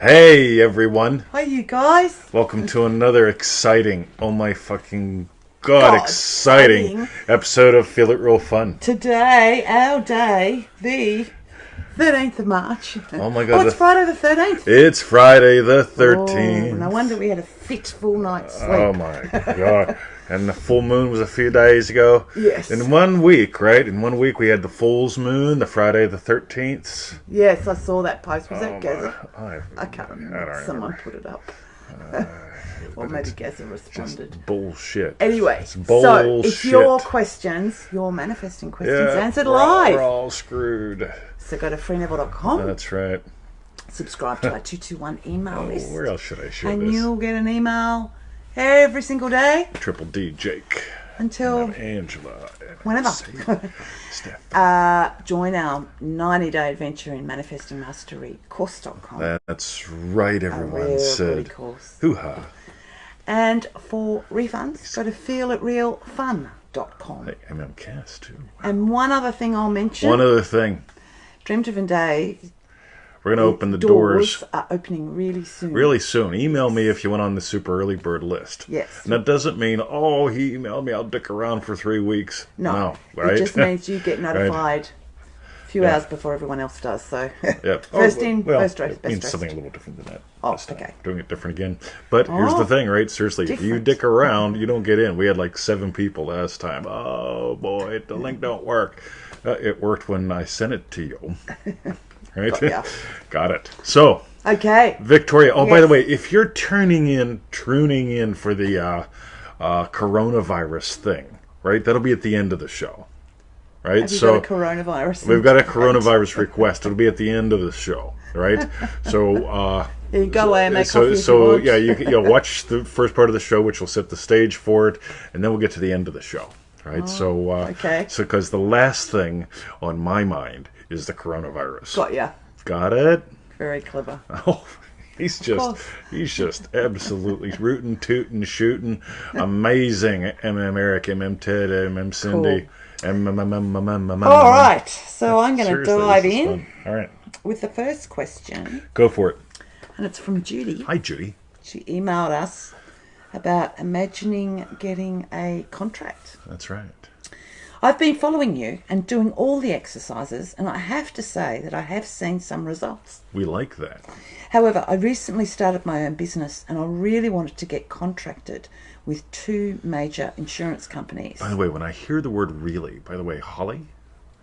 Hey everyone, Hi you guys. welcome to another exciting, oh my fucking god, exciting episode of Feel It Real Fun. Today, our day, the 13th of March. Oh my god. Oh, it's Friday the 13th. It's Friday the 13th. Oh, no wonder we had a fitful night's sleep. Oh my god. And the full moon was a few days ago. Yes. In 1 week, right? In 1 week we had the full's moon, the Friday the 13th. Yes, I saw that post. Was that Gaza? I can't remember. don't Someone remember. put it up. Or maybe Gaza responded. Just bullshit. Anyway, It's bullshit. so if your questions, your manifesting questions, answered live. We're all screwed. So go to freeneville.com. That's right. Subscribe to our 221 email list. Where else should I share and this? you'll get an email every single day Triple D Jake. until Angela. whenever. Steph. Join our 90-day adventure in manifesting mastery course.com. That's right, everyone real said. goody course. Hoo-ha. And for refunds, go to feelitrealfun.com. Hey, MMCast too. And one other thing I'll mention. One other thing. Dream Driven Day. We're going to open the doors are opening really soon. really soon. Email me if you went on the super early bird list. Yes. And that doesn't mean, oh, he emailed me, I'll dick around for 3 weeks. No, right? It just means you get notified a few hours before everyone else does. So Yep. first in, well, first dressed, it best means dressed. something a little different than that. Oh, this time. okay. Doing it different again. But here's the thing, right? Seriously, if you Different. dick around, you don't get in. We had like 7 people last time. Oh boy, the link don't work. It worked when I sent it to you. Right? Got it. So, Okay. Victoria. Oh, by the Yes. way, if you're tuning in for the coronavirus thing, right? That'll be at the end of the show, right? Have you got a coronavirus? We've got a coronavirus request. It'll be at the end of the show, right? So, you go away and make so, coffee if so you want. yeah, you watch the first part of the show, which will set the stage for it, and then we'll get to the end of the show, right? okay. So, because the last thing on my mind is the coronavirus. Got ya. Got it? Very clever. Oh, he's just absolutely rootin', tootin', shootin', amazing. Eric, Ted, Cindy, All right, so I'm going to dive in All right, with the first question, go for it. and it's from Judy. Hi, Judy. She emailed us about imagining getting a contract. That's right. I've been following you and doing all the exercises, and I have to say that I have seen some results. We like that. However, I recently started my own business, and I really wanted to get contracted with 2 major insurance companies. By the way, when I hear the word "really," by the way, Holly,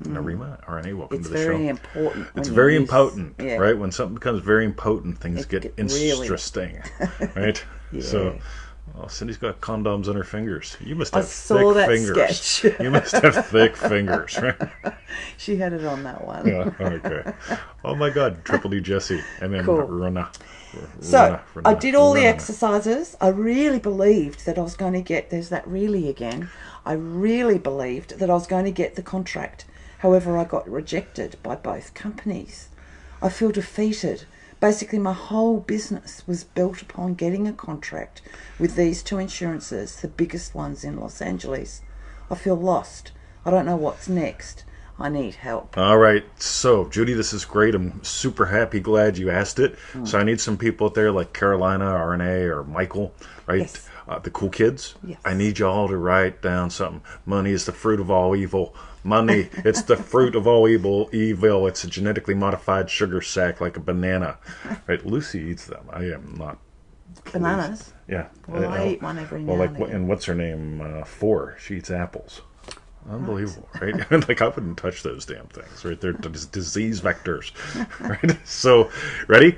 Narima, RNA, welcome to the show. It's very important. It's very impotent, yeah. right? When something becomes very impotent, things get really- interesting, right? Yeah. So, Cindy's got condoms on her fingers. You must I have saw thick that fingers. sketch. You must have thick fingers, right? She had it on that one. Yeah, okay. Oh my God, Triple D Jesse, and then Cool. Rona. So, I did all the exercises. I really believed that I was going to get, there's that really again. I really believed that I was going to get the contract. However, I got rejected by both companies. I feel defeated. Basically, my whole business was built upon getting a contract with these 2 insurances, the biggest ones in Los Angeles. I feel lost. I don't know what's next. I need help. All right, so Judy, this is great. I'm super happy, glad you asked it. So I need some people out there like Carolina, RNA, or Michael, right? Yes. The cool kids. Yes. I need y'all to write down something. Money is the fruit of all evil. Money, it's the fruit of all evil. Evil, it's a genetically modified sugar sack like a banana. Right? Lucy eats them. I am not. Bananas? Yeah. Well, I eat one every now Well, like, and again. and what's her name? 4. She eats apples. Unbelievable, right? Like, I wouldn't touch those damn things, right? They're disease vectors, right? So, ready?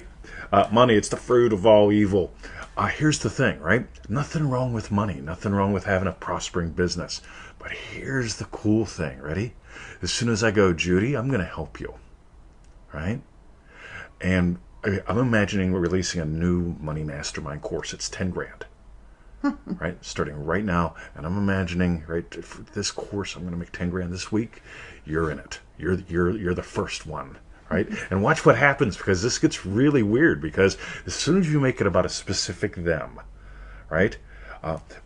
Money, it's the fruit of all evil. Here's the thing, right? Nothing wrong with money. Nothing wrong with having a prospering business. But here's the cool thing, ready? As soon as I go, Judy, I'm going to help you, right? And I'm imagining we're releasing a new Money Mastermind course. It's 10 grand. Right, starting right now, and I'm imagining, right, for this course, I'm going to make 10 grand this week. You're in it. You're the first one, right? And watch what happens, because this gets really weird. Because as soon as you make it about a specific them, right?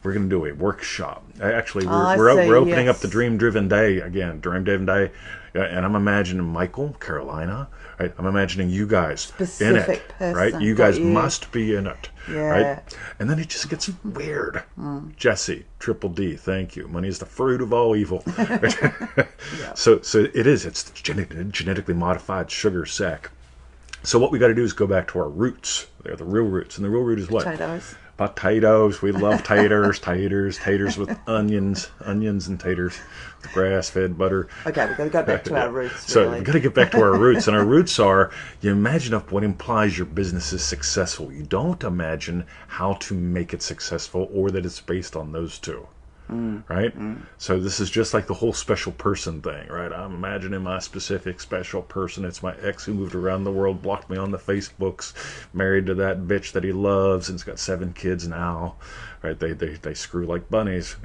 We're going to do a workshop. Actually, we're opening up the Dream Driven Day again. Dream Driven Day, and I'm imagining Michael, Carolina, right? I'm imagining you guys Specific in it, person. right? You guys must be in it, Yeah. right? And then it just gets weird. Jesse, Triple D, thank you. Money is the fruit of all evil. So it is. It's genetically modified sugar sack. So what we got to do is go back to our roots. They're the real roots, and the real root is what? Potatoes. We love taters, taters with onions and taters, with grass-fed butter. Okay, we've got to go back to our roots. So we've got to get back to our roots, and our roots are, you imagine up what implies your business is successful. You don't imagine how to make it successful or that it's based on those two. Right? So this is just like the whole special person thing, right? I'm imagining my specific special person. It's my ex who moved around the world, blocked me on the Facebooks, married to that bitch that he loves, and has got 7 kids now. Right? They screw like bunnies.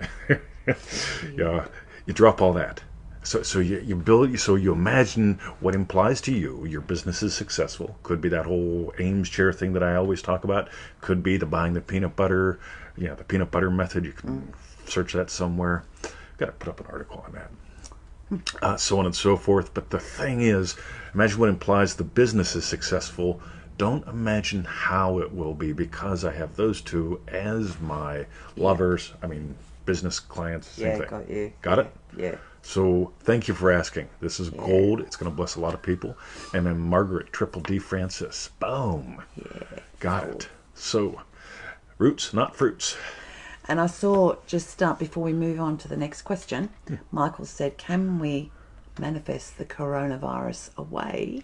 Yeah, you drop all that. So you build, so you imagine what implies to you your business is successful. Could be that whole Ames chair thing that I always talk about. Could be the buying the peanut butter, the peanut butter method. You can search that somewhere. Got to put up an article on that. So on and so forth. But the thing is, imagine what implies the business is successful. Don't imagine how it will be, because I have those two as my lovers. I mean, business clients. Same thing. Got you. Got it? Yeah. So thank you for asking. This is gold. It's going to bless a lot of people. And then Margaret Triple D Francis. Boom. Yeah. Got it. So roots, not fruits. And I saw, just before we move on to the next question, Michael said, can we manifest the coronavirus away?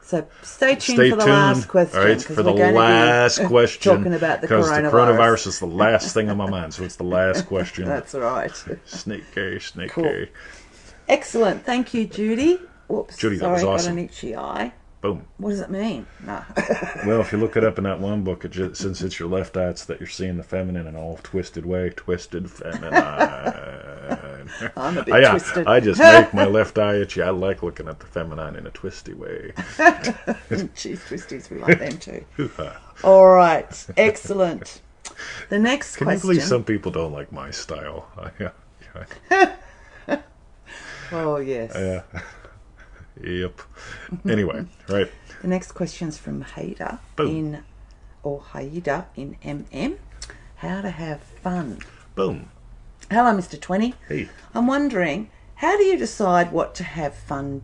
So stay tuned for the last question. All right, for the last question. Talking about the coronavirus. Because the coronavirus is the last thing on my mind, so it's the last question. That's right. Snake. Cool. Excellent. Thank you, Judy. Whoops. Judy, that was awesome. I got an itchy eye. Boom. What does it mean? No. Well, if you look it up in that one book, since it's your left eye, it's that you're seeing the feminine in all twisted way. Twisted feminine. I'm a bit twisted. I just make my left eye itchy. I like looking at the feminine in a twisty way. Cheese twisties, we like them too. All right. Excellent. The next question. Can you believe some people don't like my style? Oh, yes. Yep. Anyway, right. The next question's from Haida in MM. How to have fun. Boom. Hello, Mr. 20. Hey. I'm wondering, how do you decide what to have fun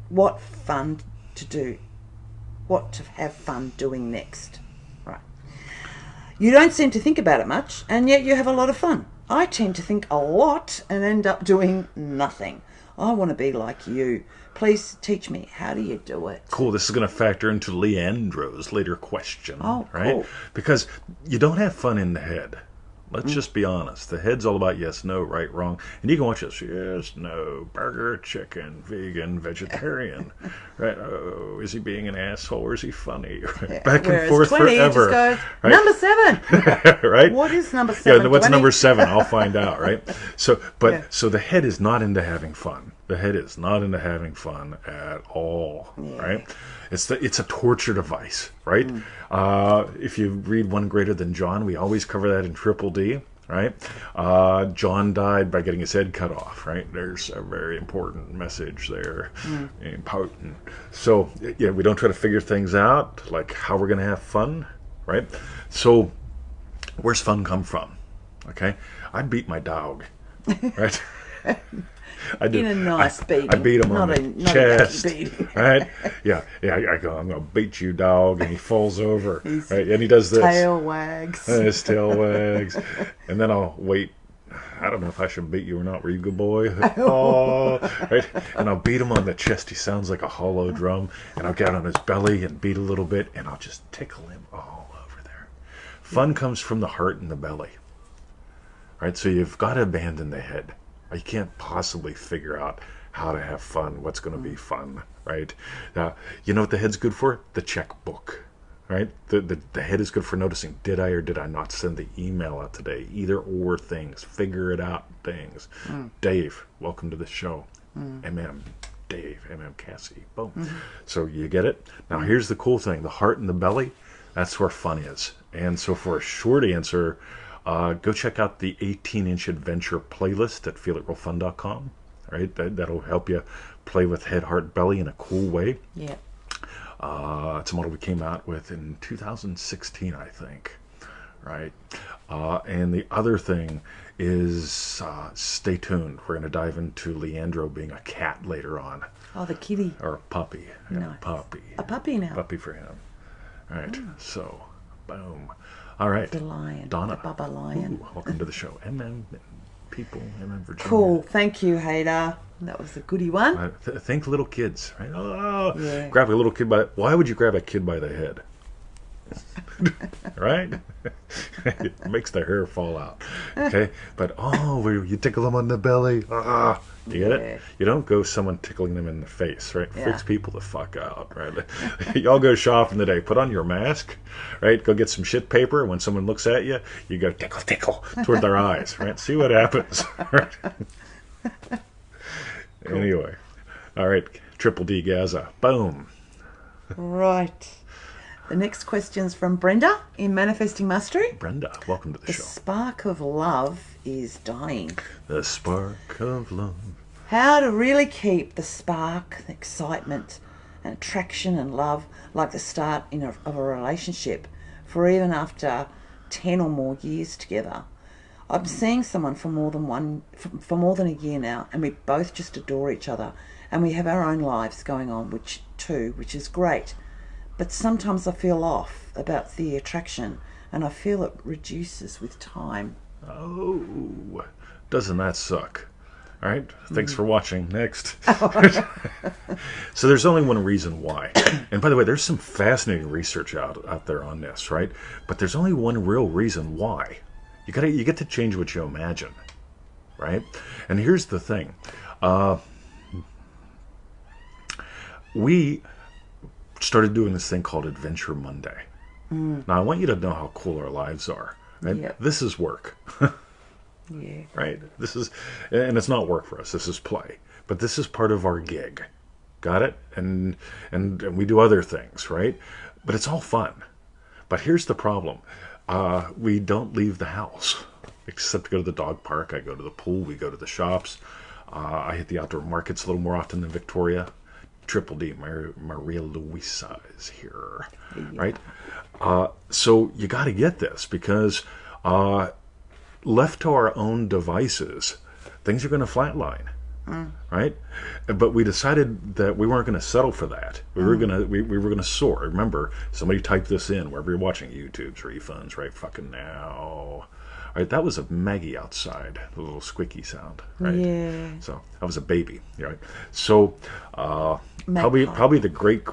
to do? What to have fun doing next? Right. You don't seem to think about it much, and yet you have a lot of fun. I tend to think a lot and end up doing nothing. I want to be like you. Please teach me. How do you do it? Cool. This is going to factor into Leandro's later question. Oh, right? Cool. Because you don't have fun in the head. Let's just be honest. The head's all about yes, no, right, wrong. And you can watch this. Yes, no, burger, chicken, vegan, vegetarian. Right? Oh, is he being an asshole or is he funny? Right? Back and forth 20 forever. Just goes, right? Number 7. Right? What is number 7? Yeah, what's 20? number 7? I'll find out, right? So the head is not into having fun. The head is not into having fun at all, right? It's a torture device, right? If you read One Greater Than John, we always cover that in Triple D, right? John died by getting his head cut off, right? There's a very important message there, important. So, we don't try to figure things out, like how we're going to have fun, right? So, where's fun come from? Okay? I beat my dog, right? I did. In a nice beating. I beat him on the chest. Right? Yeah. I go, I'm going to beat you, dog. And he falls over. Right? And he does this. Tail wags. And his tail wags. And then I'll wait. I don't know if I should beat you or not. Were you a good boy? Oh. Right? And I'll beat him on the chest. He sounds like a hollow drum. And I'll get on his belly and beat a little bit. And I'll just tickle him all over there. Fun comes from the heart and the belly. Right? So you've got to abandon the head. You can't possibly figure out how to have fun, what's going to be fun, right? You know what the head's good for? The checkbook, right? The head is good for noticing, did I or did I not send the email out today? Either or things. Figure it out things. Dave, welcome to the show. Dave, Cassie. Boom. So you get it? Now here's the cool thing. The heart and the belly, that's where fun is. And so for a short answer, go check out the 18-inch adventure playlist at feelitrealfun.com. Right, that'll help you play with head, heart, belly in a cool way. Yeah. It's a model we came out with in 2016, I think. Right? And the other thing is stay tuned. We're going to dive into Leandro being a cat later on. Oh, the kitty. Or a puppy. Nice. Yeah, puppy. A puppy now. Puppy for him. All right. So, boom. All right. The lion. Donna. The Bubba lion. Ooh, welcome to the show. MM people, MM Virginia. Cool. Thank you, Haida. That was a goodie one. Think little kids, right? Oh, yeah. Grab a little kid by... Why would you grab a kid by the head? Right? It makes the hair fall out. Okay? But, you tickle them on the belly. You get it? You don't go someone tickling them in the face, right? Yeah. Freaks people the fuck out, right? Y'all go shopping today. Put on your mask, right? Go get some shit paper. When someone looks at you, you go tickle, tickle toward their eyes, right? See what happens. Right? Cool. Anyway. All right. Triple D Gaza. Boom. Right. The next question's from Brenda in Manifesting Mastery. Brenda, welcome to the show. The spark of love is dying. The spark of love. How to really keep the spark, the excitement, and attraction and love like the start of a relationship for even after 10 or more years together. I'm seeing someone for more than a year now, and we both just adore each other, and we have our own lives going on, which is great. But sometimes I feel off about the attraction, and I feel it reduces with time. Oh, doesn't that suck? All right, thanks for watching. Next. So there's only one reason why. And by the way, there's some fascinating research out there on this, right? But there's only one real reason why. You get to change what you imagine, right? And here's the thing. We started doing this thing called Adventure Monday. Now, I want you to know how cool our lives are. Right? Yep. This is work. Yeah. Right? And it's not work for us. This is play. But this is part of our gig. Got it? And we do other things, right? But it's all fun. But here's the problem. We don't leave the house. Except to go to the dog park. I go to the pool. We go to the shops. I hit the outdoor markets a little more often than Victoria. Triple D, Maria Luisa is here, right? So you got to get this because left to our own devices, things are going to flatline, right? But we decided that we weren't going to settle for that. We were going to soar. Remember, somebody typed this in wherever you're watching YouTube's refunds, right? Fucking now. Right, that was a Maggie outside, the little squeaky sound, right? Yeah. So that was a baby, right? So probably the great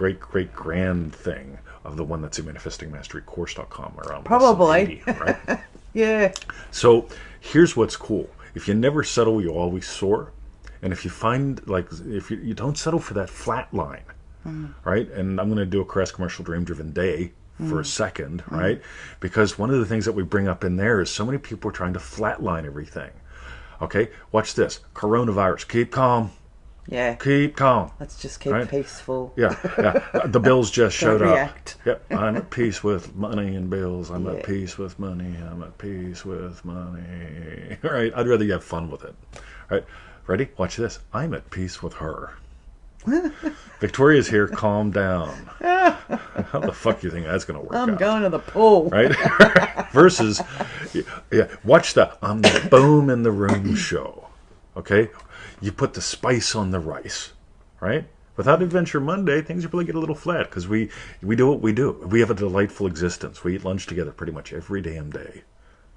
grand thing of the one that's in manifestingmasterycourse.com around probably 80, right? Yeah. So here's what's cool: if you never settle, you always soar, and if you find if you don't settle for that flat line, right? And I'm going to do a Caress Commercial Dream Driven Day for a second, right? Because one of the things that we bring up in there is so many people are trying to flatline everything. Okay, watch this. Coronavirus. Keep calm. Yeah. Keep calm. Let's just keep peaceful. Yeah. The bills just showed Don't up. react. Yep. I'm at peace with money and bills. I'm at peace with money. I'm at peace with money. All right. I'd rather you have fun with it. All right. Ready? Watch this. I'm at peace with her. Victoria's here. Calm down. How the fuck do you think that's going to work out? I'm going to the pool. Right? Versus, watch the I'm the boom in the room show. Okay? You put the spice on the rice. Right? Without Adventure Monday, things are probably get a little flat because we do what we do. We have a delightful existence. We eat lunch together pretty much every damn day.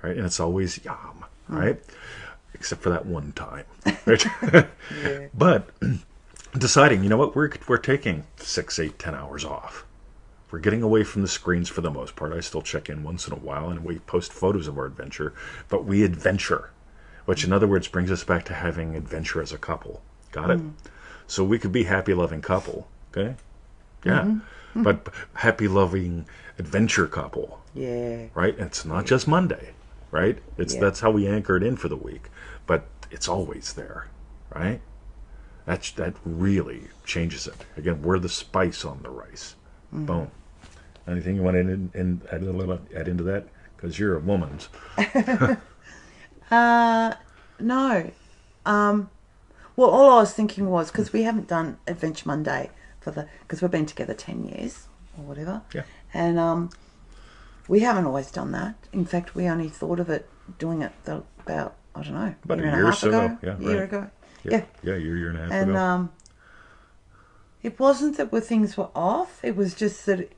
Right? And it's always yum. Right? Except for that one time. Right? Yeah. But deciding, you know what, we're taking 6, 8, 10 hours off. We're getting away from the screens for the most part. I still check in once in a while, and we post photos of our adventure, but we adventure, which in other words brings us back to having adventure as a couple. Got it? So we could be happy, loving couple, okay? Yeah. But happy, loving adventure couple. Yeah. Right? And it's not just Monday, right? That's how we anchor it in for the week, but it's always there, right? That really changes it. Again, we're the spice on the rice. Boom. Anything you want to add into that? Because you're a woman's. No. Well, all I was thinking was, because we haven't done Adventure Monday because we've been together 10 years or whatever. Yeah. And we haven't always done that. In fact, we only thought of doing it about, I don't know, about a year a and year a or half so ago. Yeah, a year right. ago. Yeah, year and a half ago. And it wasn't that things were off. It was just that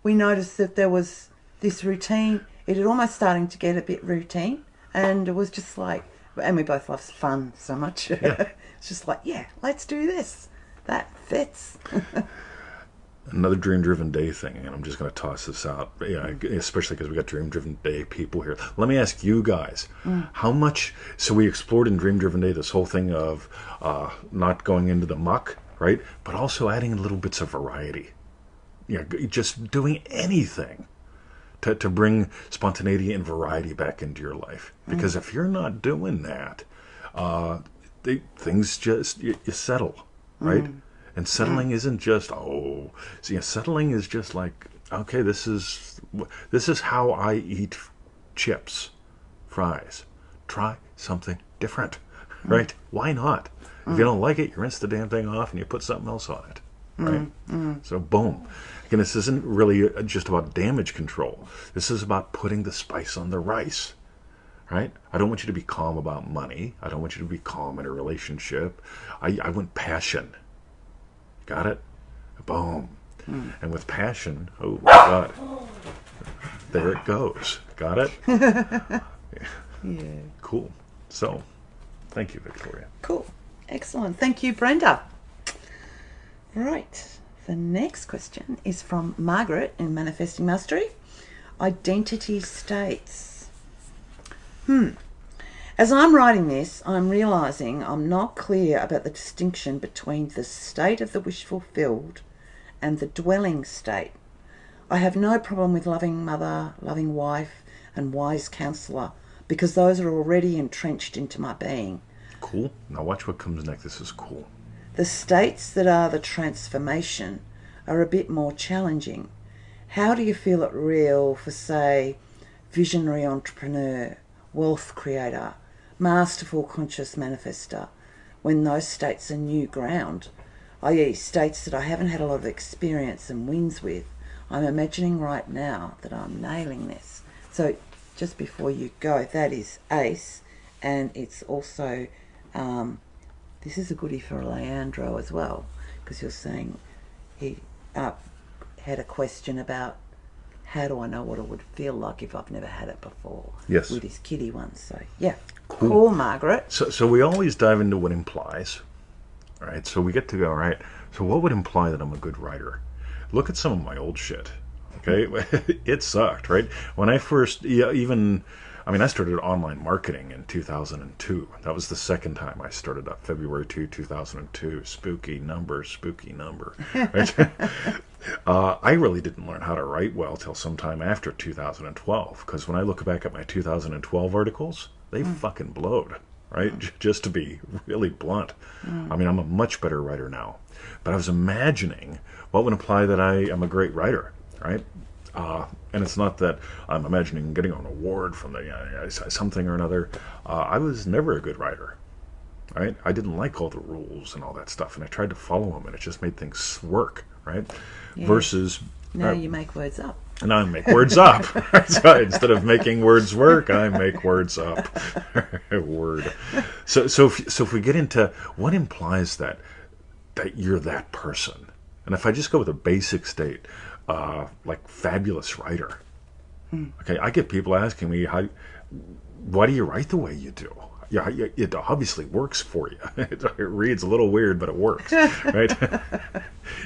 we noticed that there was this routine. It had almost starting to get a bit routine. And it was just like, and we both love fun so much. Yeah. It's just like, yeah, let's do this. That fits. Another dream-driven day thing, and I'm just going to toss this out, especially because we got dream-driven day people here. Let me ask you guys, how much, so we explored in dream-driven day this whole thing of not going into the muck, right? But also adding little bits of variety. Just doing anything to bring spontaneity and variety back into your life. Because if you're not doing that, things just, you settle, right? And settling isn't just, settling is just like, okay, this is how I eat chips, fries. Try something different, right? Why not? If you don't like it, you rinse the damn thing off and you put something else on it, right? So boom. Again, this isn't really just about damage control. This is about putting the spice on the rice, right? I don't want you to be calm about money. I don't want you to be calm in a relationship. I want passion. Got it? Boom. And with passion, oh my God, there it goes. Got it? Yeah. Cool. So, thank you, Victoria. Cool. Excellent. Thank you, Brenda. Right. The next question is from Margaret in Manifesting Mastery. Identity states. As I'm writing this, I'm realising I'm not clear about the distinction between the state of the wish fulfilled and the dwelling state. I have no problem with loving mother, loving wife, and wise counsellor, because those are already entrenched into my being. Cool. Now watch what comes next. This is cool. The states that are the transformation are a bit more challenging. How do you feel it real for, say, visionary entrepreneur, wealth creator, masterful conscious manifester, when those states are new ground, i.e. states that I haven't had a lot of experience and wins with? I'm imagining right now that I'm nailing this. So just before you go, that is ACE, and it's also, this is a goodie for Leandro as well, because you're saying he had a question about how do I know what it would feel like if I've never had it before? Yes. With his kiddie ones. So, yeah. Cool, Margaret. So we always dive into what implies, right? So we get to go, right, so what would imply that I'm a good writer? Look at some of my old shit, okay? It sucked, right? When I first, I started online marketing in 2002. That was the second time I started up, February 2002. Spooky number. Right? I really didn't learn how to write well till sometime after 2012, because when I look back at my 2012 articles, they fucking blowed, right? Just to be really blunt. I'm a much better writer now. But I was imagining what would imply that I am a great writer, right? And it's not that I'm imagining getting an award from the something or another. I was never a good writer, right? I didn't like all the rules and all that stuff, and I tried to follow them, and it just made things work, right? Yeah. Versus now you make words up. And I make words up. So instead of making words work, I make words up. Word. So if we get into what implies that you're that person, and if I just go with a basic state, like fabulous writer. Okay, I get people asking me, why do you write the way you do? Yeah, it obviously works for you. It reads a little weird, but it works, right?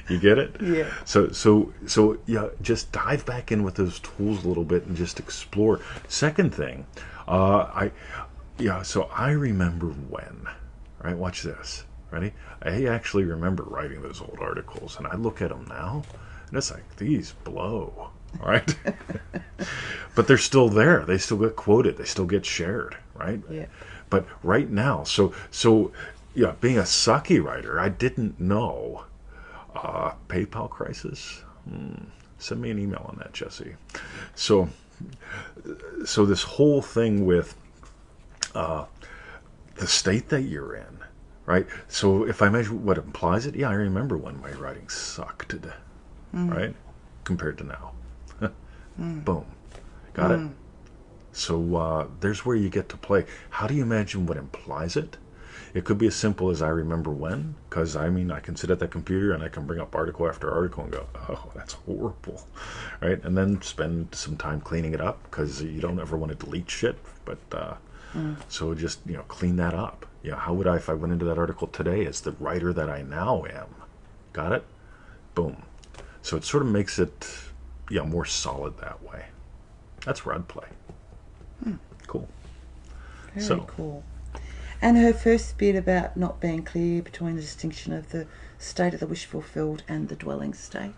You get it? Yeah. So yeah, just dive back in with those tools a little bit and just explore. Second thing, so I remember when, right? Watch this. Ready? I actually remember writing those old articles, and I look at them now, and it's like, these blow, right? But they're still there. They still get quoted. They still get shared, right? Yeah. But right now, so being a sucky writer, I didn't know. PayPal crisis? Send me an email on that, Jesse. So this whole thing with the state that you're in, right? So if I measure what implies it, yeah, I remember when my writing sucked, right? Compared to now. Boom. Got it? So there's where you get to play. How do you imagine what implies it? It could be as simple as I remember when, because I mean, I can sit at that computer and I can bring up article after article and go, oh, that's horrible, right? And then spend some time cleaning it up, because you don't ever want to delete shit. But so just, clean that up. How would I, if I went into that article today as the writer that I now am? Got it? Boom. So it sort of makes it, more solid that way. That's where I'd play. Cool. Very cool. And her first bit about not being clear between the distinction of the state of the wish fulfilled and the dwelling state.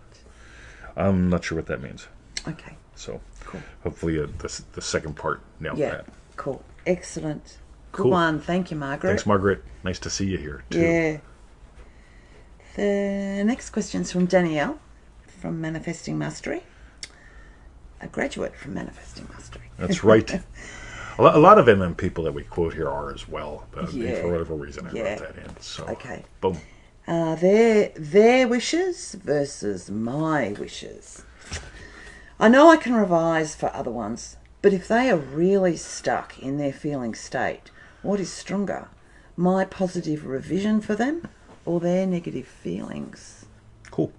I'm not sure what that means. Okay. So cool. Hopefully the second part nailed that. Cool. Excellent. Good Cool. one. Thank you, Margaret. Thanks, Margaret. Nice to see you here, too. Yeah. The next question's from Danielle from Manifesting Mastery. A graduate from Manifesting Mastery. That's right. A lot of MM people that we quote here are as well. But for whatever reason, I wrote that in. So, okay. Boom. Their wishes versus my wishes. I know I can revise for other ones, but if they are really stuck in their feeling state, what is stronger? My positive revision for them or their negative feelings? Cool.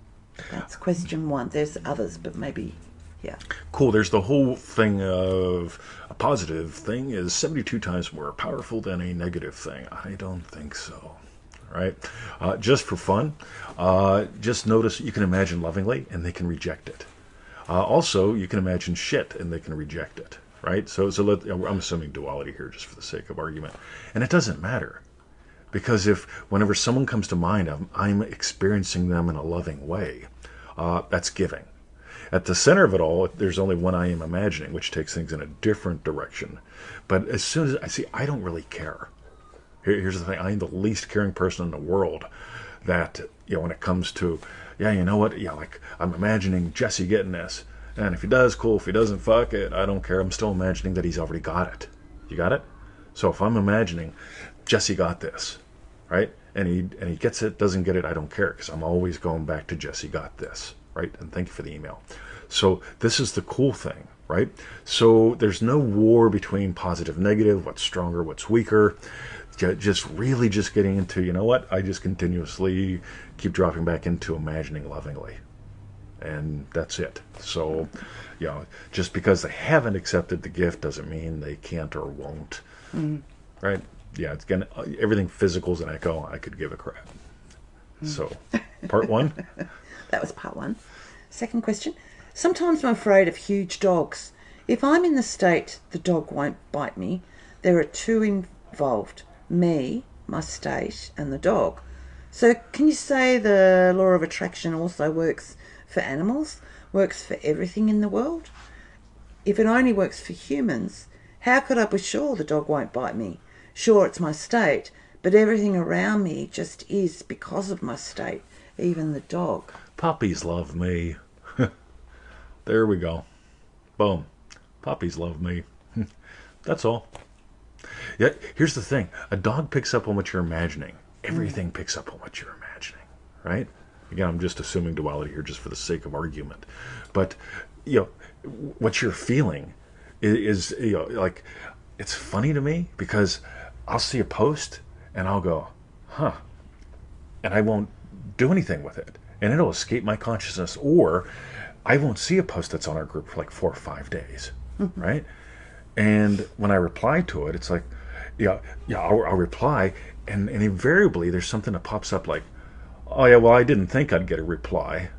That's question one. There's others, but maybe... Yeah. Cool. There's the whole thing of a positive thing is 72 times more powerful than a negative thing. I don't think so. Right? Just for fun, just notice you can imagine lovingly and they can reject it. Also, you can imagine shit and they can reject it. Right? So I'm assuming duality here just for the sake of argument. And it doesn't matter. Because whenever someone comes to mind, I'm experiencing them in a loving way, that's giving. At the center of it all, there's only one I am imagining, which takes things in a different direction. But as soon as I see, I don't really care. Here's the thing. I am the least caring person in the world that, when it comes to, you know what? Like, I'm imagining Jesse getting this. And if he does, cool. If he doesn't, fuck it. I don't care. I'm still imagining that he's already got it. You got it? So if I'm imagining Jesse got this, right? And he gets it, doesn't get it, I don't care. Because I'm always going back to Jesse got this. Right? And thank you for the email. So this is the cool thing, right? So there's no war between positive, negative, what's stronger, what's weaker. Just really just getting into, you know what? I just continuously keep dropping back into imagining lovingly. And that's it. So, just because they haven't accepted the gift doesn't mean they can't or won't. Right? Yeah, it's gonna, everything physical's an echo. I could give a crap. So, part one. That was part one. Second question. Sometimes I'm afraid of huge dogs. If I'm in the state the dog won't bite me, there are two involved. Me, my state, and the dog. So can you say the law of attraction also works for animals? Works for everything in the world? If it only works for humans, how could I be sure the dog won't bite me? Sure, it's my state, but everything around me just is because of my state, even the dog. Puppies love me. There we go. Boom. Puppies love me. That's all. Yeah, here's the thing. A dog picks up on what you're imagining. Everything picks up on what you're imagining. Right? Again, I'm just assuming duality here just for the sake of argument. But, what you're feeling is like, it's funny to me because I'll see a post and I'll go, huh. And I won't do anything with it. And it'll escape my consciousness. Or I won't see a post that's on our group for like 4 or 5 days. Right? And when I reply to it, it's like, I'll reply. And invariably there's something that pops up like, oh yeah, well, I didn't think I'd get a reply.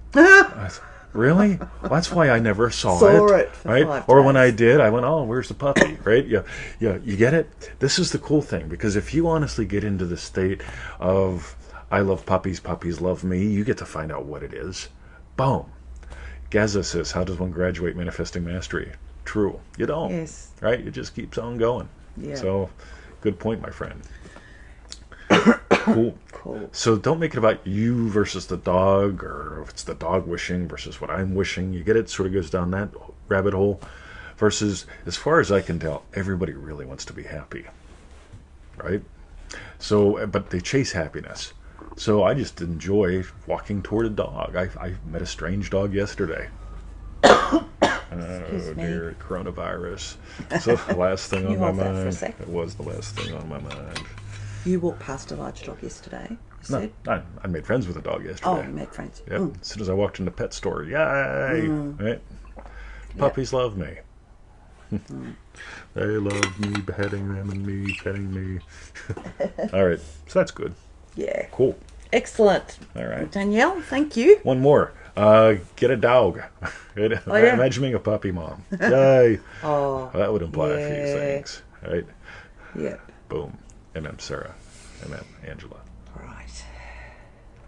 Really? Well, that's why I never saw it. Right? Or when I did, I went, oh, where's the puppy? Right? You get it? This is the cool thing. Because if you honestly get into the state of, I love puppies, puppies love me, you get to find out what it is. Boom. Gaza says, how does one graduate manifesting mastery? True. You don't. Yes. Right? It just keeps on going. Yeah. So, good point, my friend. Cool. So don't make it about you versus the dog, or if it's the dog wishing versus what I'm wishing. You get it? Sort of goes down that rabbit hole. Versus, as far as I can tell, everybody really wants to be happy. Right? So, but they chase happiness. So I just enjoy walking toward a dog. I met a strange dog yesterday. Oh dear, coronavirus. So the last thing on my mind. It was the last thing on my mind. You walked past a large dog yesterday, you said? No, I made friends with a dog yesterday. Oh, you made friends. Yep. As soon as I walked in the pet store, yay! Right? Puppies love me. They love me, petting them and me petting me. All right, so that's good. Yeah. Cool. Excellent. All right. Danielle, thank you. One more. Get a dog. Imagine being a puppy mom. Yay. Oh, that would imply a few things, right? Yep. Boom. MM Sarah. MM Angela. Right.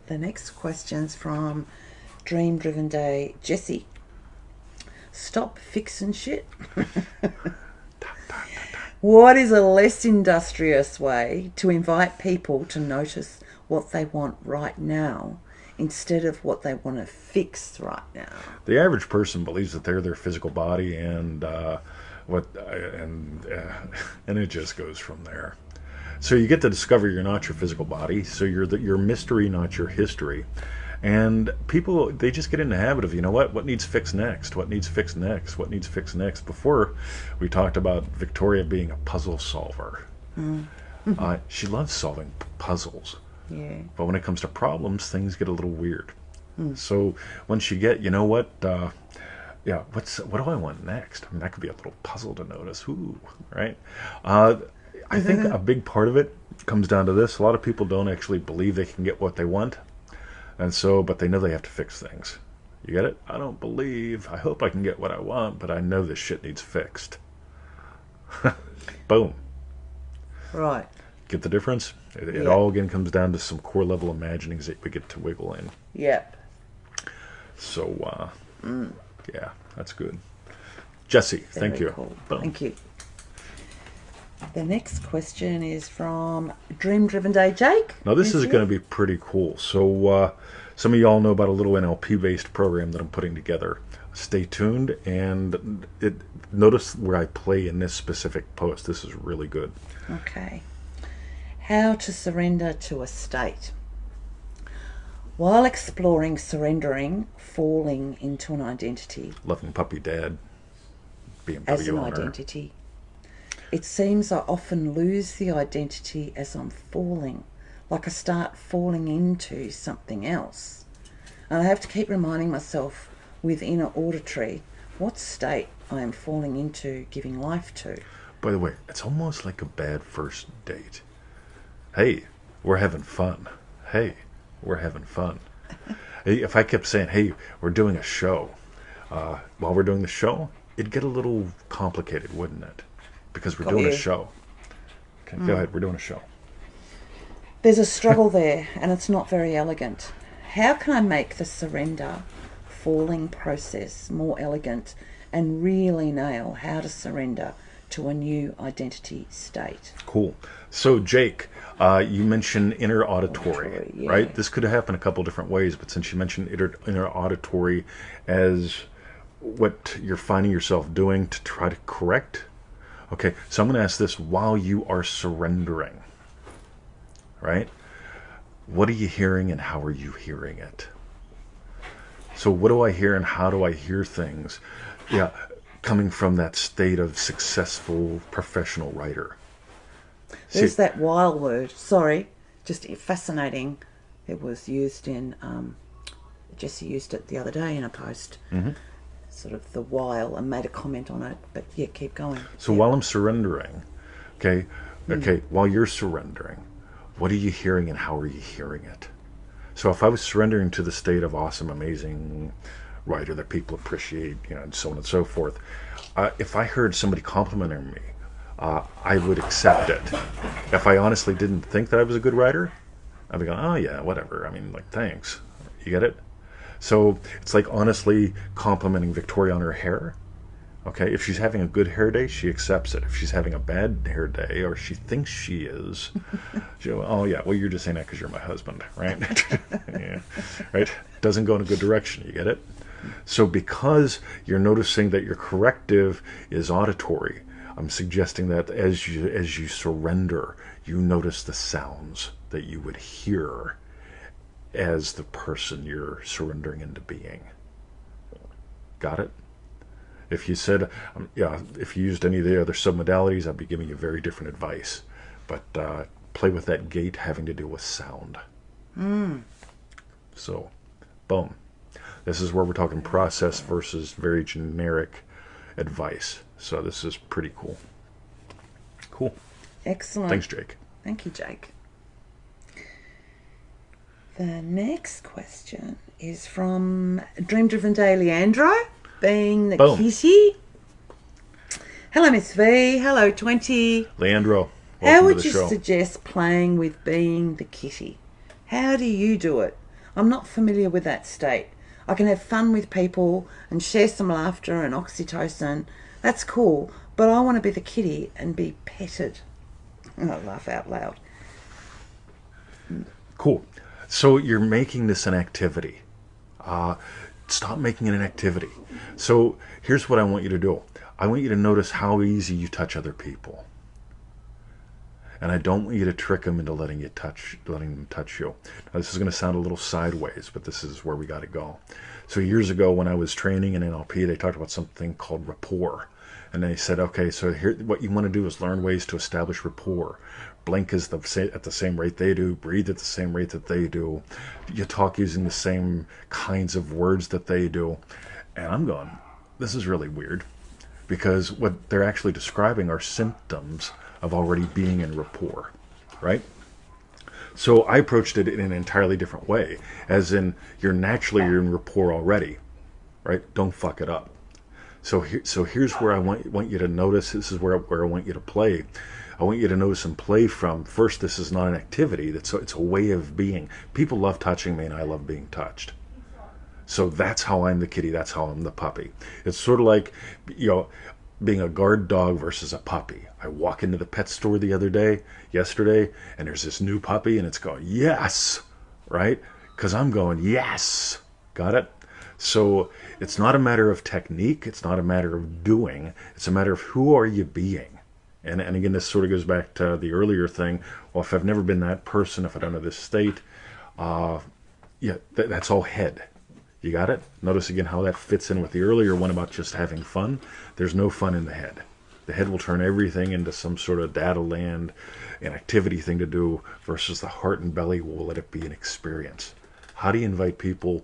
The next question's from Dream Driven Day Jessie. Stop fixing shit. What is a less industrious way to invite people to notice what they want right now instead of what they want to fix right now? The average person believes that they're their physical body, and and it just goes from there. So you get to discover you're not your physical body. So you're your mystery, not your history. And people, they just get in the habit of, you know what needs fixed next? What needs fixed next? What needs fixed next? Before, we talked about Victoria being a puzzle solver. She loves solving puzzles. Yeah. But when it comes to problems, things get a little weird. So once you get, what do I want next? I mean, that could be a little puzzle to notice. Ooh, right? I think a big part of it comes down to this. A lot of people don't actually believe they can get what they want. And so, but they know they have to fix things. You get it? I hope I can get what I want, but I know this shit needs fixed. Boom. Right. Get the difference? It all again comes down to some core level imaginings that we get to wiggle in. Yep. So, yeah, that's good. Jesse, thank you. Cool. Thank you. The next question is from Dream Driven Day Jake. Now, this is going to be pretty cool. So, some of y'all know about a little NLP-based program that I'm putting together. Stay tuned, and notice where I play in this specific post. This is really good. Okay. How to surrender to a state. While exploring surrendering, falling into an identity. Loving puppy dad. BMW as an owner. Identity. It seems I often lose the identity as I'm falling, like I start falling into something else. And I have to keep reminding myself with inner auditory what state I am falling into giving life to. By the way, it's almost like a bad first date. Hey, we're having fun. Hey, we're having fun. If I kept saying, hey, we're doing a show, while we're doing the show, it'd get a little complicated, wouldn't it? Because we're doing a show. Okay, go ahead, we're doing a show. There's a struggle there, and it's not very elegant. How can I make the surrender, falling process more elegant and really nail how to surrender to a new identity state? Cool. So, Jake, you mentioned inner auditory, right? This could happen a couple different ways, but since you mentioned inner auditory as what you're finding yourself doing to try to correct. Okay, so I'm going to ask this while you are surrendering, right? What are you hearing and how are you hearing it? So what do I hear and how do I hear things? Yeah, coming from that state of successful professional writer. There's that while word. Sorry, just fascinating. It was used in, Jesse used it the other day in a post. Mm-hmm. Sort of the while, and made a comment on it, but yeah, keep going. So while I'm surrendering, okay, while you're surrendering, what are you hearing and how are you hearing it? So if I was surrendering to the state of awesome, amazing writer that people appreciate, and so on and so forth, if I heard somebody complimenting me, I would accept it. If I honestly didn't think that I was a good writer, I'd be going, oh yeah, whatever. I mean, like, thanks. You get it? So it's like honestly complimenting Victoria on her hair. Okay, if she's having a good hair day, she accepts it. If she's having a bad hair day, or she thinks she is, oh yeah, well you're just saying that because you're my husband, right? Yeah, right? Doesn't go in a good direction. You get it? So because you're noticing that your corrective is auditory, I'm suggesting that as you surrender, you notice the sounds that you would hear as the person you're surrendering into being. Got it? If you said, if you used any of the other submodalities, I'd be giving you very different advice. But play with that gate having to do with sound. So, boom. This is where we're talking process versus very generic advice. So this is pretty cool. Cool. Excellent. Thanks, Jake. Thank you, Jake. The next question is from Dream Driven Day Leandro, being the kitty. Hello, Miss V. Hello, 20. Leandro, how would you suggest playing with being the kitty? How do you do it? I'm not familiar with that state. I can have fun with people and share some laughter and oxytocin. That's cool, but I want to be the kitty and be petted. I laugh out loud. Cool. So you're making this an activity. Stop making it an activity. So here's what I want you to do. I want you to notice how easy you touch other people. And I don't want you to trick them into letting them touch you. Now, this is going to sound a little sideways, but this is where we got to go. So years ago, when I was training in NLP, they talked about something called rapport. And they said, okay, so here, what you want to do is learn ways to establish rapport. Blink at the same rate they do. Breathe at the same rate that they do. You talk using the same kinds of words that they do. And I'm going, this is really weird. Because what they're actually describing are symptoms of already being in rapport, right? So I approached it in an entirely different way, as in you're in rapport already, right? Don't fuck it up. So here's where I want you to notice. This is where I want you to play. I want you to notice and play from. First, this is not an activity. It's a way of being. People love touching me, and I love being touched. So that's how I'm the kitty. That's how I'm the puppy. It's sort of like, being a guard dog versus a puppy. I walk into the pet store yesterday, and there's this new puppy, and it's going, yes, right? Because I'm going, yes. Got it? So it's not a matter of technique. It's not a matter of doing. It's a matter of who are you being. And again, this sort of goes back to the earlier thing. Well, if I've never been that person, if I don't know this state, that's all head. You got it? Notice again how that fits in with the earlier one about just having fun. There's no fun in the head. The head will turn everything into some sort of data land, an activity thing to do, versus the heart and belly will let it be an experience. How do you invite people?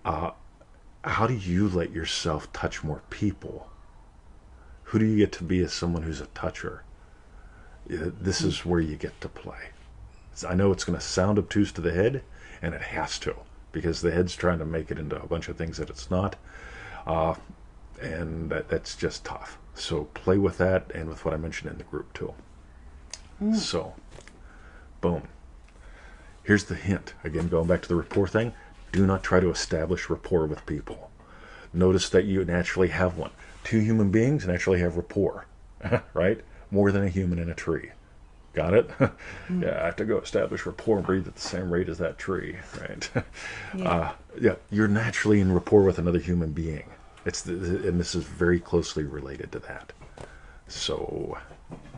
How do you let yourself touch more people? Who do you get to be as someone who's a toucher? This is where you get to play. I know it's going to sound obtuse to the head, and it has to, because the head's trying to make it into a bunch of things that it's not. And that's just tough. So play with that and with what I mentioned in the group too. So, boom. Here's the hint. Again, going back to the rapport thing, do not try to establish rapport with people. Notice that you naturally have one. Two human beings naturally have rapport, right? More than a human in a tree. Got it? Yeah, I have to go establish rapport and breathe at the same rate as that tree, right? You're naturally in rapport with another human being. And this is very closely related to that. So,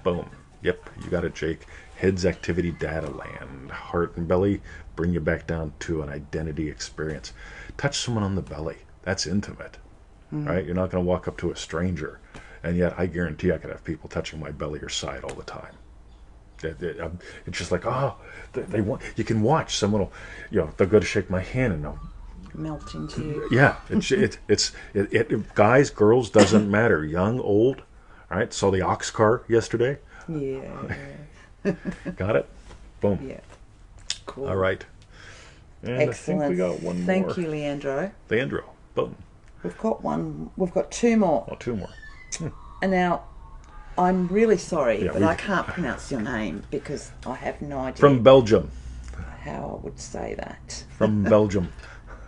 boom. Yep, you got it, Jake. Head's activity data land. Heart and belly bring you back down to an identity experience. Touch someone on the belly. That's intimate, right? You're not going to walk up to a stranger. And yet, I guarantee I could have people touching my belly or side all the time. It's just like, they want. You can watch someone will, they'll go to shake my hand and they'll melt into you. Yeah, it's guys, girls, doesn't matter. Young, old. All right. Saw the ox car yesterday. Yeah. Got it. Boom. Yeah. Cool. All right. And excellent. I think we got one more. Thank you, Leandro. Boom. We've got one. We've got two more. Oh, two more. And now, I'm really sorry, but I can't pronounce your name because I have no idea. From Belgium. How I would say that. From Belgium.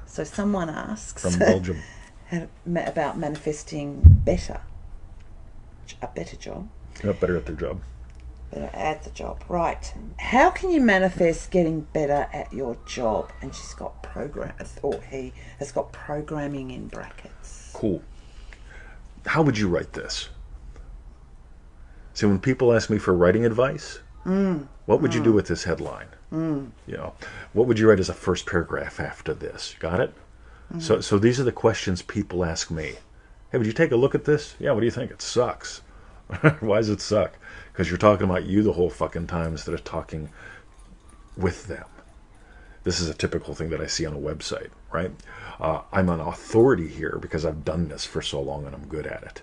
So someone asks. From Belgium. About manifesting a better job. Better at their job. Better at the job, right. How can you manifest getting better at your job? And she's got he has got programming in brackets. Cool. How would you write this? See, when people ask me for writing advice, what would you do with this headline? You know, what would you write as a first paragraph after this? Got it? So these are the questions people ask me. Hey, would you take a look at this? Yeah, what do you think? It sucks. Why does it suck? Because you're talking about you the whole fucking time instead of talking with them. This is a typical thing that I see on a website, right? I'm an authority here because I've done this for so long and I'm good at it.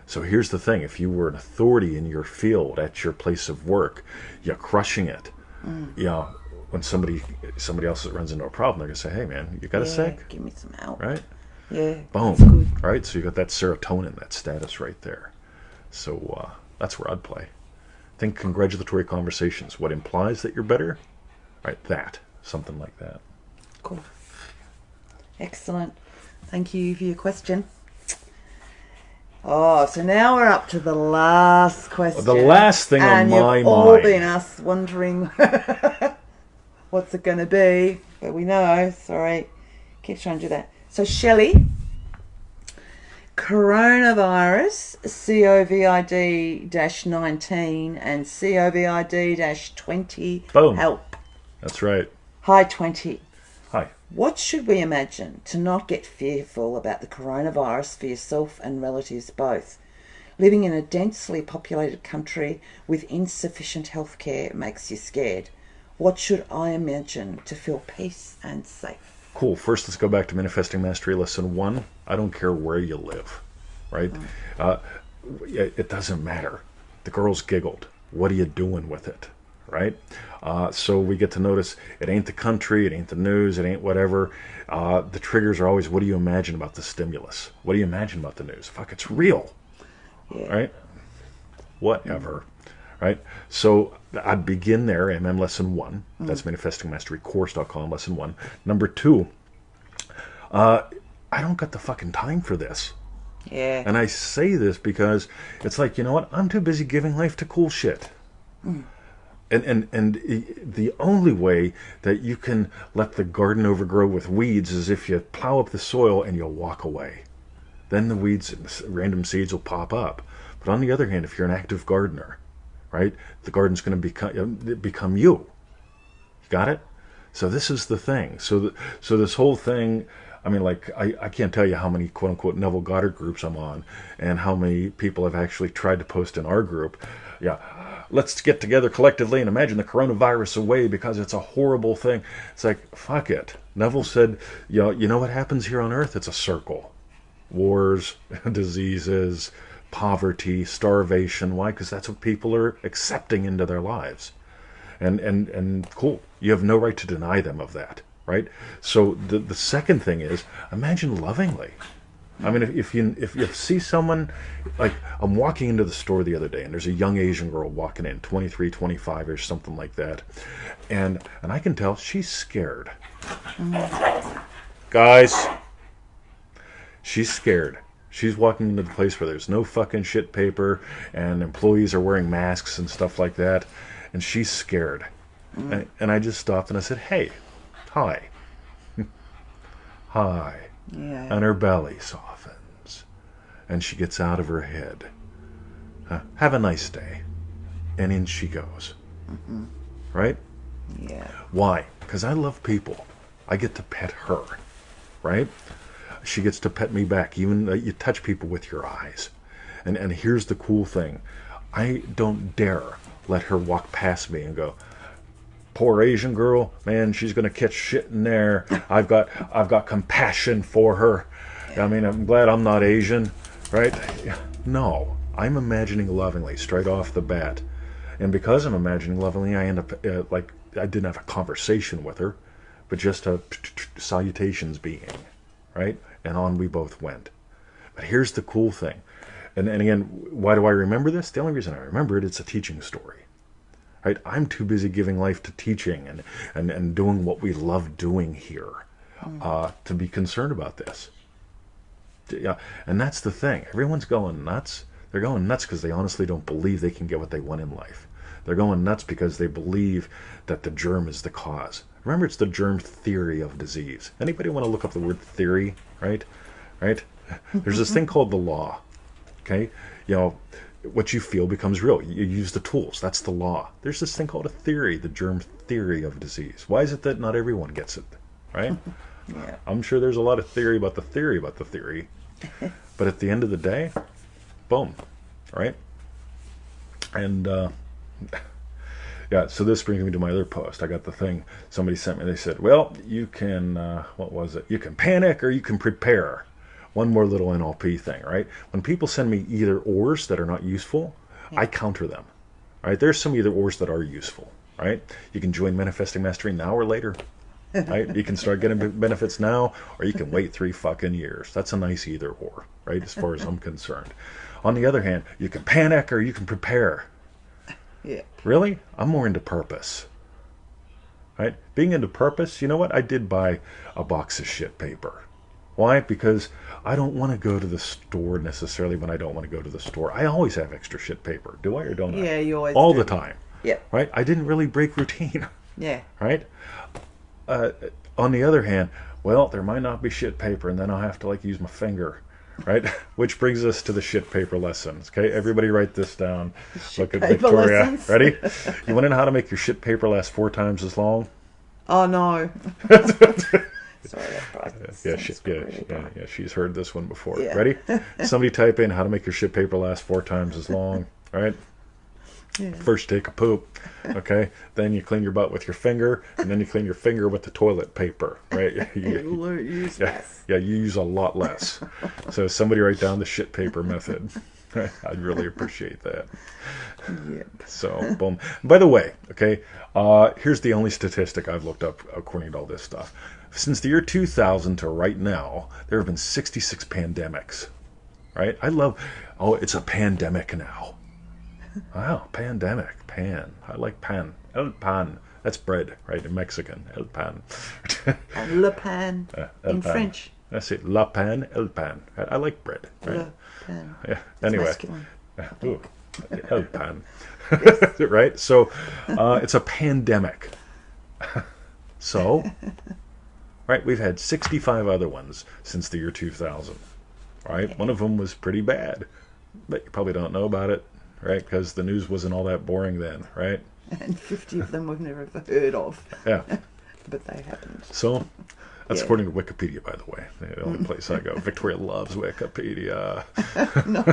So here's the thing. If you were an authority in your field, at your place of work, you're crushing it. You know, when somebody else runs into a problem, they're going to say, hey, man, you got a sec? Give me some help. Right? Yeah. Boom. Right? So you got that serotonin, that status right there. So that's where I'd play. Think congratulatory conversations. What implies that you're better? Right, that. Something like that. Cool. Excellent. Thank you for your question. Oh, so now we're up to the last question. The last thing on my mind. And you've all been us wondering what's it going to be. But we know. Sorry. Keep trying to do that. So, Shelley, coronavirus, COVID-19 and COVID-20 Boom. help. That's right. Hi, 20. Hi. What should we imagine to not get fearful about the coronavirus for yourself and relatives both? Living in a densely populated country with insufficient healthcare makes you scared. What should I imagine to feel peace and safe? Cool. First, let's go back to Manifesting Mastery Lesson 1. I don't care where you live, right? It doesn't matter. The girls giggled. What are you doing with it, right? So we get to notice it ain't the country, it ain't the news, it ain't whatever. The triggers are always, what do you imagine about the stimulus? What do you imagine about the news? Fuck, it's real, right? Whatever, right? So I'd begin there, MM Lesson 1. That's ManifestingMasteryCourse.com, Lesson 1. Number 2, I don't got the fucking time for this. Yeah. And I say this because it's like, you know what? I'm too busy giving life to cool shit. And the only way that you can let the garden overgrow with weeds is if you plow up the soil and you walk away. Then the weeds, random seeds will pop up. But on the other hand, if you're an active gardener, right, the garden's going to become you. You got it? So this is the thing. So this whole thing, I mean, like, I can't tell you how many quote-unquote Neville Goddard groups I'm on and how many people have actually tried to post in our group. Yeah, let's get together collectively and imagine the coronavirus away because it's a horrible thing. It's like, fuck it. Neville said, you know what happens here on Earth? It's a circle. Wars, diseases, poverty, starvation. Why? Because that's what people are accepting into their lives. And cool. You have no right to deny them of that, right? So the second thing is, imagine lovingly. I mean, if you see someone, like, I'm walking into the store the other day, and there's a young Asian girl walking in, 23, 25-ish, something like that, and I can tell she's scared. Guys, she's scared. She's walking into the place where there's no fucking shit paper, and employees are wearing masks and stuff like that, and she's scared. And I just stopped and I said, hey, hi. Hi. Yeah. And her belly softens. And she gets out of her head. Have a nice day. And in she goes. Right? Yeah. Why? Because I love people. I get to pet her. Right? She gets to pet me back. Even you touch people with your eyes. And here's the cool thing. I don't dare let her walk past me and go, poor Asian girl, man, she's going to catch shit in there. I've got compassion for her. I mean, I'm glad I'm not Asian, right? No, I'm imagining lovingly straight off the bat. And because I'm imagining lovingly, I end up like I didn't have a conversation with her, but just a salutations being, right? And on we both went. But here's the cool thing. And again, why do I remember this? The only reason I remember it, it's a teaching story. Right? I'm too busy giving life to teaching and doing what we love doing here to be concerned about this. Yeah, and that's the thing. Everyone's going nuts. They're going nuts because they honestly don't believe they can get what they want in life. They're going nuts because they believe that the germ is the cause. Remember, it's the germ theory of disease. Anybody want to look up the word theory? Right? There's this thing called the law. Okay? You know, what you feel becomes real. You use the tools. That's the law. There's this thing called a theory, the germ theory of disease. Why is it that not everyone gets it, right? Yeah. I'm sure there's a lot of theory about the theory about the theory. But at the end of the day, boom, right? And, yeah, so this brings me to my other post. I got the thing somebody sent me. They said, well, you can, what was it? You can panic or you can prepare. One more little NLP thing, right? When people send me either ors that are not useful, I counter them, right? There's some either ors that are useful, right? You can join Manifesting Mastery now or later, right? You can start getting benefits now, or you can wait 3 fucking years. That's a nice either or, right? As far as I'm concerned. On the other hand, you can panic or you can prepare. Yeah. Really? I'm more into purpose. Right? Being into purpose, you know what? I did buy a box of shit paper. Why? Because I don't want to go to the store necessarily when I don't want to go to the store. I always have extra shit paper. Do I or don't I? Yeah, you always all do. the time. Yep. Right? I didn't really break routine. Yeah. Right? On the other hand, well, there might not be shit paper, and then I'll have to like use my finger. Right? Which brings us to the shit paper lessons. Okay, everybody write this down. Look at Victoria. Lessons. Ready? You want to know how to make your shit paper last 4 times as long? Oh no. Sorry, she's heard this one before. Yeah. Ready? Somebody type in how to make your shit paper last 4 times as long. All right? Yeah. First, take a poop. Okay? Then you clean your butt with your finger, and then you clean your finger with the toilet paper. Right? You use less. Yeah, you use a lot less. So somebody write down the shit paper method. I'd really appreciate that. Yep. So, boom. By the way, okay, here's the only statistic I've looked up according to all this stuff. Since the year 2000 to right now, there have been 66 pandemics. Right? It's a pandemic now. Wow, pandemic. Pan. I like pan. El pan. That's bread, right? In Mexican. El pan. And le pan in pan. French. That's it. La pan, el pan. I like bread. Right? Le pan. Yeah. It's Anyway. masculine. Ooh, el pan. Right? So, it's a pandemic. So, right, we've had 65 other ones since the year 2000. Right? Okay. One of them was pretty bad. But you probably don't know about it, right? Because the news wasn't all that boring then, right? And 50 of them we've never heard of. Yeah. But they happened. So, that's Yeah. according to Wikipedia, by the way. The only place I go. Victoria loves Wikipedia. No.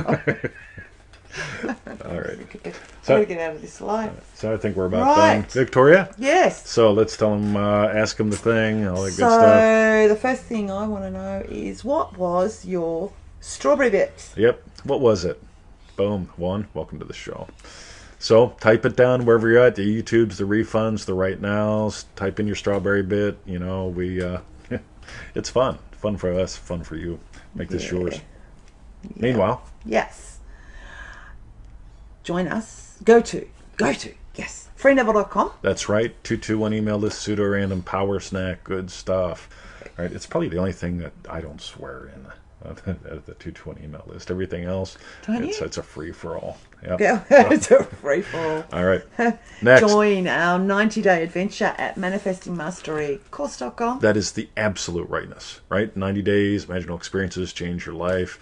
All right. I've got to get out of this life. So I think we're about Right. done. Victoria? Yes. So let's tell them, ask them the thing, all that So good stuff. the first thing I want to know is, what was your strawberry bit? Yep. What was it? Boom. 1. Welcome to the show. So type it down wherever you're at. The YouTubes, the refunds, the right nows. Type in your strawberry bit. You know, it's fun. Fun for us. Fun for you. Make this yours. Yeah. Meanwhile. Yes. Join us. Go to, yes, freeneville.com. That's right. 221 email list, pseudo random power snack, good stuff. All right, it's probably the only thing that I don't swear in the 220 email list. Everything else, it's a free for all. Yep. Yeah, it's a free for all. All right. Next. Join our 90-day adventure at manifestingmasterycourse.com. That is the absolute rightness, right? 90 days, imaginal experiences, change your life.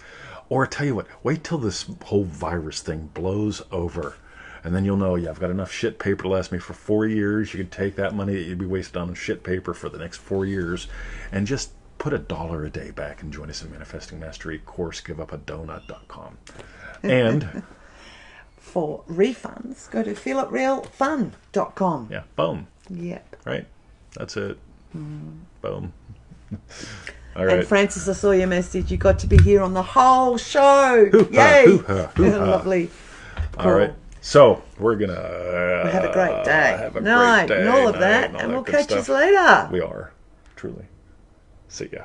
Or tell you what, wait till this whole virus thing blows over. And then you'll know, I've got enough shit paper to last me for 4 years. You can take that money that you'd be wasting on shit paper for the next 4 years and just put $1 a day back and join us in Manifesting Mastery course, giveupadonut.com. And for refunds, go to feelitrealfun.com. yeah, boom. Yep. Right? That's it. Boom. All right. And Francis, I saw your message. You got to be here on the whole show. Hoo-ha, Yay! hoo-ha, hoo-ha. Lovely. Cool. All right. So we're gonna have a great day. Have a Night, great day. and all of Night, that, and all and that we'll good catch you stuff. later. We are truly. See ya.